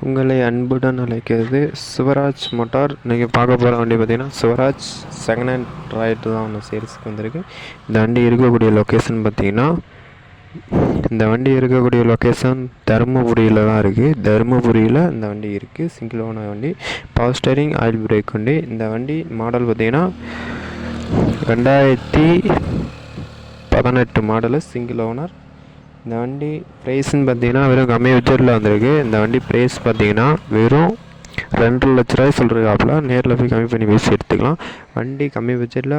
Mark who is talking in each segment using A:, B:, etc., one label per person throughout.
A: உங்களை அன்புடன் அழைக்கிறது சிவராஜ் மோட்டார். நீங்கள் பார்க்க போகிற வண்டி பார்த்தீங்கன்னா சிவராஜ் செகண்ட் ஹேண்ட் ரைட்டு தான் ஒன்று சேல்ஸுக்கு வந்திருக்கு. இந்த வண்டி இருக்கக்கூடிய லொக்கேஷன் பார்த்தீங்கன்னா இந்த வண்டி இருக்கக்கூடிய லொக்கேஷன் தருமபுரியில் தான் இருக்குது. தருமபுரியில் இந்த வண்டி இருக்குது. சிங்கிள் ஓனர் வண்டி, பவர் ஸ்டேரிங், ஆயில் பிரேக் வண்டி. இந்த வண்டி மாடல் பார்த்தீங்கன்னா 2018 மாடலு, சிங்கிள் ஓனர். இந்த வண்டி ப்ரைஸ்ன்னு பார்த்தீங்கன்னா வெறும் கம்மி பட்ஜெட்டில் வந்திருக்கு. இந்த வண்டி ப்ரைஸ் பார்த்தீங்கன்னா வெறும் 2 லட்ச ரூபாய் சொல்கிறாப்புல. நேரில் போய் கம்மி பண்ணி பேசி எடுத்துக்கலாம். வண்டி கம்மி பட்ஜெட்டில்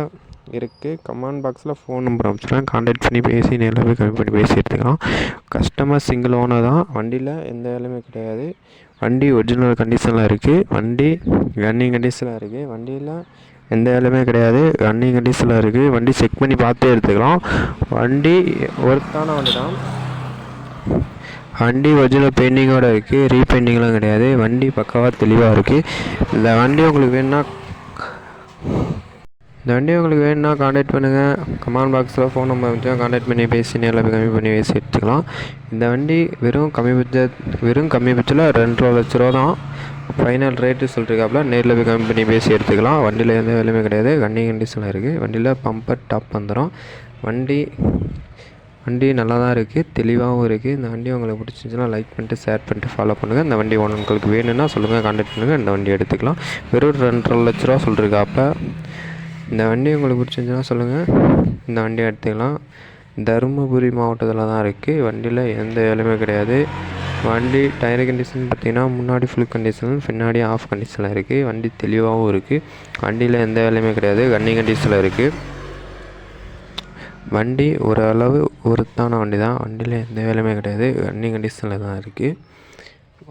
A: இருக்குது. கமெண்ட் பாக்ஸில் ஃபோன் நம்பர் அனுப்பிச்சிடுறேன், கான்டாக்ட் பண்ணி பேசி நேரில் போய் கம்மி பண்ணி பேசி எடுத்துக்கலாம். கஸ்டமர் சிங்கிள் ஓனர் தான். வண்டியில் எந்த வேலையுமே கிடையாது. வண்டி ஒரிஜினல் கண்டிஷனில் இருக்குது. வண்டி ரன்னிங் கண்டிஷனில் இருக்குது. வண்டியில் எந்த வேலையுமே கிடையாது. ரன்னிங் கண்டிஷனில் இருக்குது. வண்டி செக் பண்ணி பார்த்தே எடுத்துக்கலாம். வண்டி ஒர்த்தான வண்டி தான். வண்டி ஒரிஜினல் பெயிண்டிங்கோடு இருக்குது. ரீபெயிண்டிங்லாம் கிடையாது. வண்டி பக்காவாக தெளிவாக இருக்குது. இந்த வண்டி உங்களுக்கு வேணும்னா கான்டாக்ட் பண்ணுங்கள். கமெண்ட் பாக்ஸில் ஃபோன் நம்பர் வச்சு கான்டாக்ட் பண்ணி பேசி நேரில் போய் கம்மி பண்ணி பேசி எடுத்துக்கலாம். இந்த வண்டி வெறும் கம்மி பட்ஜெட்டில் 2 லட்ச ரூபா தான் ஃபைனல் ரேட்டு சொல்லிருக்காப்புல. நேரில் போய் கம்மி பண்ணி பேசி எடுத்துக்கலாம். வண்டியில் எந்த வேலையுமே கிடையாது. ரன்னிங் கண்டிஷனில் இருக்குது. வண்டியில் பம்பர் டாப் வந்துடும். வண்டி நல்லா தான் இருக்குது, தெளிவாகவும் இருக்குது. இந்த வண்டி உங்களுக்கு பிடிச்சிருந்துச்சுன்னா லைக் பண்ணிட்டு ஷேர் பண்ணிட்டு ஃபாலோ பண்ணுங்கள். இந்த வண்டி உங்களுக்கு வேணும்னா சொல்லுங்கள், கான்டாக்ட் பண்ணுங்கள். இந்த வண்டி எடுத்துக்கலாம். வெறும் 2 லட்ச ரூபா சொல்லிருக்காப்புல. இந்த வண்டி உங்களுக்கு பிடிச்சிருந்துச்சுன்னா சொல்லுங்கள், இந்த வண்டியை எடுத்துக்கலாம். தருமபுரி மாவட்டத்தில் தான் இருக்குது. வண்டியில் எந்த வேலையுமே கிடையாது. வண்டி டயர் கண்டிஷன் பார்த்திங்கன்னா முன்னாடி ஃபுல் கண்டிஷன், பின்னாடி ஆஃப் கண்டிஷனில் இருக்குது. வண்டி தெளிவாகவும் இருக்குது. வண்டியில் எந்த வேலையுமே கிடையாது. ரன்னிங் கண்டிஷனில் இருக்குது. வண்டி ஓரளவு ஒருத்தான வண்டி தான். வண்டியில் எந்த வேலையுமே கிடையாது. ரன்னிங் கண்டிஷனில் தான் இருக்குது.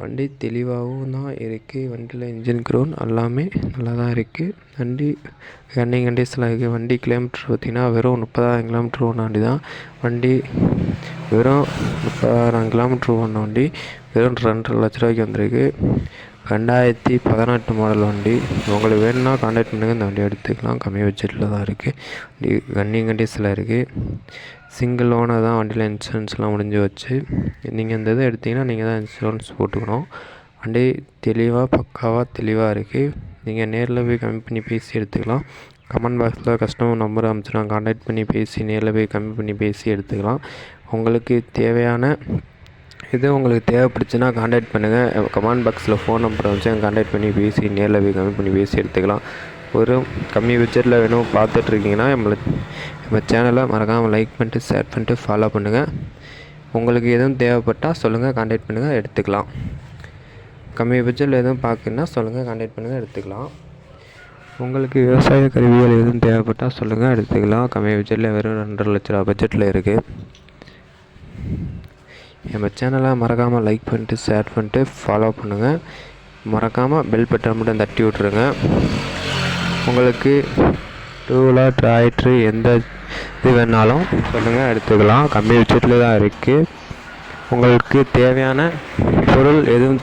A: வண்டி தெளிவாகவும் தான் இருக்குது. வண்டியில் இன்ஜின் க்ரௌன் எல்லாமே நல்லா தான் இருக்குது. வண்டி ரன்னிங் கண்டிஷனில் இருக்குது. வண்டி கிலோமீட்டர் பார்த்திங்கன்னா வெறும் 30,000 கிலோமீட்டர் ஓடின வண்டி தான். வண்டி வெறும் 30,000 கிலோமீட்டர் ஓடின வண்டி. வெறும் 2 லட்ச ரூபாய்க்கு வந்திருக்கு. 2018 மாடல் வண்டி. உங்களுக்கு வேணும்னா கான்டாக்ட் பண்ணுங்கள். இந்த வண்டி எடுத்துக்கலாம். கம்மி பட்ஜெட்டில் தான் இருக்குது. வண்டி ரன்னிங் கண்டிஷனில் இருக்குது. சிங்கிள் ஓனர் தான். வண்டியில் இன்சூரன்ஸ்லாம் முடிஞ்சு வச்சு. நீங்கள் இந்த இதை எடுத்திங்கன்னா நீங்கள் தான் இன்சூரன்ஸ் போட்டுக்கணும். வண்டி பக்காவாக தெளிவாக இருக்குது. நீங்கள் நேரில் போய் கம்மி பண்ணி பேசி எடுத்துக்கலாம். கமெண்ட் பாக்ஸில் கஸ்டமர் நம்பர் அனுப்பிச்சிடுவாங்க, கான்டாக்ட் பண்ணி பேசி நேரில் போய் கம்மி பண்ணி பேசி எடுத்துக்கலாம். உங்களுக்கு தேவைப்படுச்சுன்னா கான்டாக்ட் பண்ணுங்கள். கமெண்ட் பாக்ஸில் ஃபோன் நம்பரை வச்சு கான்டாக்ட் பண்ணி பேசி நேரில் போய் கம்மி பண்ணி பேசி எடுத்துக்கலாம். ஒரு கம்மி பட்ஜெட்டில் வேணும் பார்த்துட்ருக்கீங்கன்னா நம்ம சேனலை மறக்காமல் லைக் பண்ணிட்டு ஷேர் பண்ணிட்டு ஃபாலோ பண்ணுங்கள். உங்களுக்கு எதுவும் தேவைப்பட்டால் சொல்லுங்கள், கான்டாக்ட் பண்ணுங்கள், எடுத்துக்கலாம். கம்மி பட்ஜெட்டில் எதுவும் பார்க்குன்னா சொல்லுங்கள், கான்டாக்ட் பண்ணுங்கள், எடுத்துக்கலாம். உங்களுக்கு விவசாய கருவிகள் எதுவும் தேவைப்பட்டால் சொல்லுங்கள், எடுத்துக்கலாம். கம்மி பட்ஜெட்டில் வெறும் 2 லட்ச ரூபா பட்ஜெட்டில் இருக்குது. நம்ம சேனலை மறக்காமல் லைக் பண்ணிட்டு ஷேர் பண்ணிட்டு ஃபாலோ பண்ணுங்கள். மறக்காமல் பெல் பட்டன் மட்டும் தட்டி விட்ருங்க. உங்களுக்கு டூவீலர் டிராக்டர் எந்த இது வேணாலும் சொல்லுங்கள், எடுத்துக்கலாம். கம்மி பட்ஜெட்டில் தான் இருக்குது. உங்களுக்கு தேவையான பொருள் எதுவும்